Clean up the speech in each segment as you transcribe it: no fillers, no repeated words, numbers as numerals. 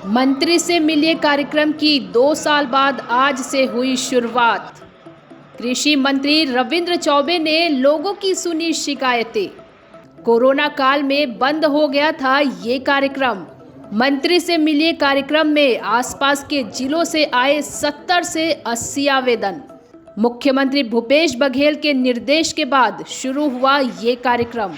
मंत्री से मिलिए कार्यक्रम की 2 साल बाद आज से हुई शुरुआत। कृषि मंत्री रविंद्र चौबे ने लोगों की सुनी शिकायतें। कोरोना काल में बंद हो गया था ये कार्यक्रम। मंत्री से मिलिए कार्यक्रम में आसपास के जिलों से आए 70 से 80 आवेदन। मुख्यमंत्री भूपेश बघेल के निर्देश के बाद शुरू हुआ ये कार्यक्रम।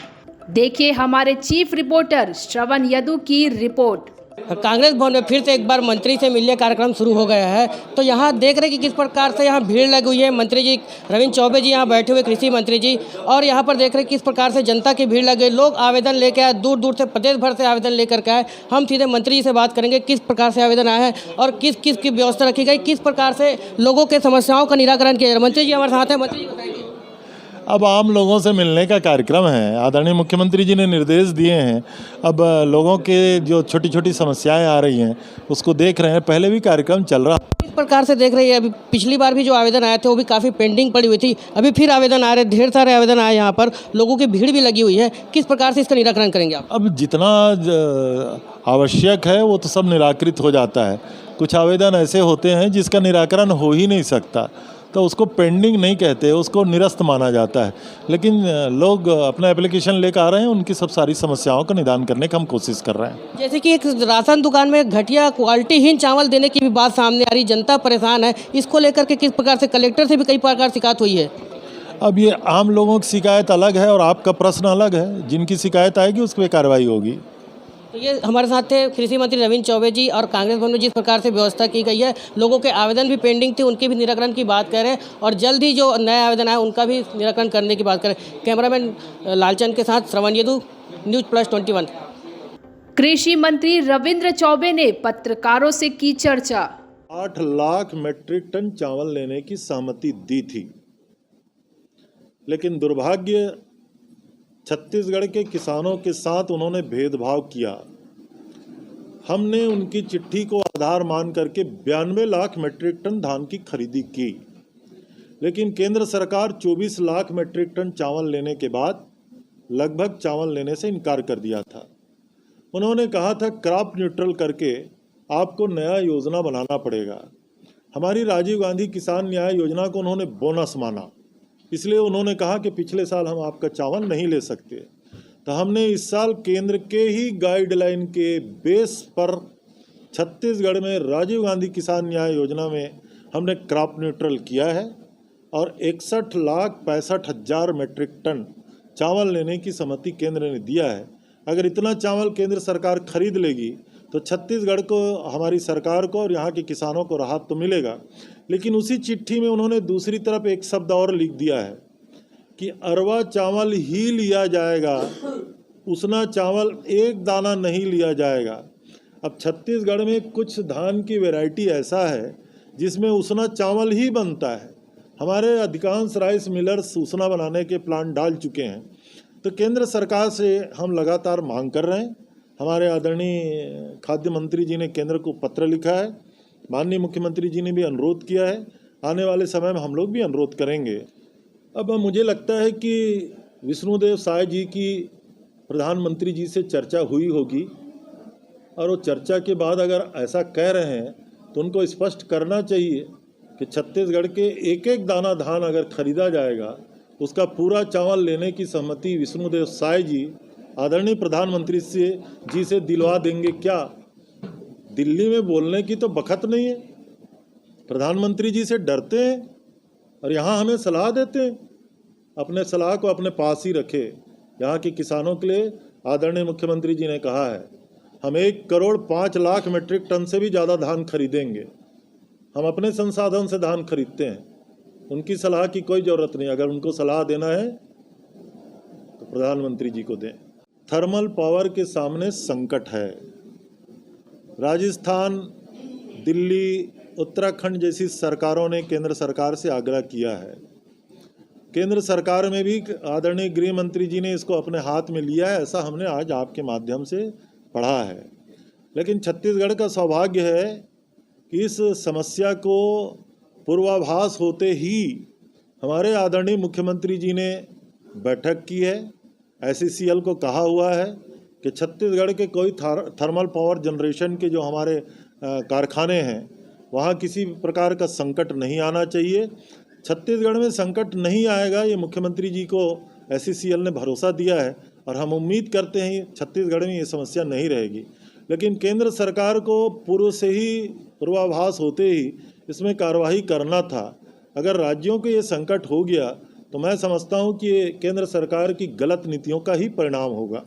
देखिए हमारे चीफ रिपोर्टर श्रवण यदु की रिपोर्ट। कांग्रेस भवन में फिर से एक बार मंत्री से मिलिए कार्यक्रम शुरू हो गया है। तो यहाँ देख रहे हैं कि किस प्रकार से यहाँ भीड़ लगी हुई है। मंत्री जी रविंद्र चौबे जी यहाँ बैठे हुए, कृषि मंत्री जी, और यहाँ पर देख रहे हैं किस प्रकार से जनता की भीड़ लगी। लोग आवेदन लेके आए, दूर दूर से, प्रदेश भर से आवेदन लेकर के आए। हम सीधे मंत्री जी से बात करेंगे किस प्रकार से आवेदन आए हैं और किस किस की व्यवस्था रखी गई, किस प्रकार से लोगों के समस्याओं का निराकरण किया जा रहा है। मंत्री जी हमारे साथ हैं। मंत्री जी बताइए। अब आम लोगों से मिलने का कार्यक्रम है। आदरणीय मुख्यमंत्री जी ने निर्देश दिए हैं। अब लोगों के जो छोटी छोटी समस्याएं आ रही हैं उसको देख रहे हैं। पहले भी कार्यक्रम चल रहा। इस प्रकार से देख रही है, अभी पिछली बार भी जो आवेदन आए थे वो भी काफ़ी पेंडिंग पड़ी हुई थी। अभी फिर आवेदन आ रहे, ढेर सारे आवेदन आए। यहाँ पर लोगों की भीड़ भी लगी हुई है। किस प्रकार से इसका निराकरण करेंगे आप? अब जितना आवश्यक है वो तो सब निराकृत हो जाता है। कुछ आवेदन ऐसे होते हैं जिसका निराकरण हो ही नहीं सकता, तो उसको पेंडिंग नहीं कहते, उसको निरस्त माना जाता है। लेकिन लोग अपना एप्लीकेशन लेकर आ रहे हैं, उनकी सब सारी समस्याओं का निदान करने की हम कोशिश कर रहे हैं। जैसे कि एक राशन दुकान में घटिया क्वालिटीहीन चावल देने की भी बात सामने आ रही, जनता परेशान है। इसको लेकर के किस प्रकार से कलेक्टर से भी कई प्रकार शिकायत हुई है? अब ये आम लोगों की शिकायत अलग है और आपका प्रश्न अलग है। जिनकी शिकायत आएगी उस पर कार्रवाई होगी। तो ये हमारे साथ थे कृषि मंत्री रविंद्र चौबे जी। और कांग्रेस भवन में जिस प्रकार से व्यवस्था की गई है, लोगों के आवेदन भी पेंडिंग थे, उनके भी निराकरण की बात करें और जल्द ही जो नए आवेदन आए उनका भी निराकरण करने की बात करें। कैमरामैन लालचंद के साथ श्रवण यदु, News+21। कृषि मंत्री रविंद्र चौबे ने पत्रकारों से की चर्चा। 8 लाख मीट्रिक टन चावल लेने की सहमति दी थी, लेकिन दुर्भाग्य छत्तीसगढ़ के किसानों के साथ उन्होंने भेदभाव किया। हमने उनकी चिट्ठी को आधार मान करके 92 लाख मीट्रिक टन धान की खरीदी की, लेकिन केंद्र सरकार 24 लाख मीट्रिक टन चावल लेने के बाद लगभग चावल लेने से इनकार कर दिया था। उन्होंने कहा था क्रॉप न्यूट्रल करके आपको नया योजना बनाना पड़ेगा। हमारी राजीव गांधी किसान न्याय योजना को उन्होंने बोनस माना, इसलिए उन्होंने कहा कि पिछले साल हम आपका चावल नहीं ले सकते। तो हमने इस साल केंद्र के ही गाइडलाइन के बेस पर छत्तीसगढ़ में राजीव गांधी किसान न्याय योजना में हमने क्रॉप न्यूट्रल किया है और 61,65,000 मीट्रिक टन चावल लेने की सहमति केंद्र ने दिया है। अगर इतना चावल केंद्र सरकार खरीद लेगी तो छत्तीसगढ़ को, हमारी सरकार को और यहाँ के किसानों को राहत तो मिलेगा। लेकिन उसी चिट्ठी में उन्होंने दूसरी तरफ एक शब्द और लिख दिया है कि अरवा चावल ही लिया जाएगा, उसना चावल एक दाना नहीं लिया जाएगा। अब छत्तीसगढ़ में कुछ धान की वैरायटी ऐसा है जिसमें उसना चावल ही बनता है। हमारे अधिकांश राइस मिलर्स उसना बनाने के प्लान डाल चुके हैं। तो केंद्र सरकार से हम लगातार मांग कर रहे हैं। हमारे आदरणीय खाद्य मंत्री जी ने केंद्र को पत्र लिखा है, माननीय मुख्यमंत्री जी ने भी अनुरोध किया है। आने वाले समय में हम लोग भी अनुरोध करेंगे। अब मुझे लगता है कि विष्णुदेव साय जी की प्रधानमंत्री जी से चर्चा हुई होगी और वो चर्चा के बाद अगर ऐसा कह रहे हैं तो उनको स्पष्ट करना चाहिए कि छत्तीसगढ़ के एक एक दाना धान अगर खरीदा जाएगा, उसका पूरा चावल लेने की सहमति विष्णुदेव साय जी आदरणीय प्रधानमंत्री जी से दिलवा देंगे। क्या दिल्ली में बोलने की तो बखत नहीं है। प्रधानमंत्री जी से डरते हैं और यहाँ हमें सलाह देते हैं। अपने सलाह को अपने पास ही रखे। यहाँ के किसानों के लिए आदरणीय मुख्यमंत्री जी ने कहा है हम 1,05,00,000 मीट्रिक टन से भी ज़्यादा धान खरीदेंगे। हम अपने संसाधन से धान खरीदते हैं, उनकी सलाह की कोई ज़रूरत नहीं। अगर उनको सलाह देना है तो प्रधानमंत्री जी को दें। थर्मल पावर के सामने संकट है। राजस्थान, दिल्ली, उत्तराखंड जैसी सरकारों ने केंद्र सरकार से आग्रह किया है। केंद्र सरकार में भी आदरणीय गृह मंत्री जी ने इसको अपने हाथ में लिया है, ऐसा हमने आज आपके माध्यम से पढ़ा है। लेकिन छत्तीसगढ़ का सौभाग्य है कि इस समस्या को पूर्वाभास होते ही हमारे आदरणीय मुख्यमंत्री जी ने बैठक की है। SCCL को कहा हुआ है कि छत्तीसगढ़ के कोई थर्मल पावर जनरेशन के जो हमारे कारखाने हैं वहाँ किसी प्रकार का संकट नहीं आना चाहिए। छत्तीसगढ़ में संकट नहीं आएगा, ये मुख्यमंत्री जी को SCCL ने भरोसा दिया है और हम उम्मीद करते हैं छत्तीसगढ़ में ये समस्या नहीं रहेगी। लेकिन केंद्र सरकार को पूर्व से ही पूर्वाभास होते ही इसमें कार्रवाई करना था। अगर राज्यों को ये संकट हो गया तो मैं समझता हूँ कि ये केंद्र सरकार की गलत नीतियों का ही परिणाम होगा।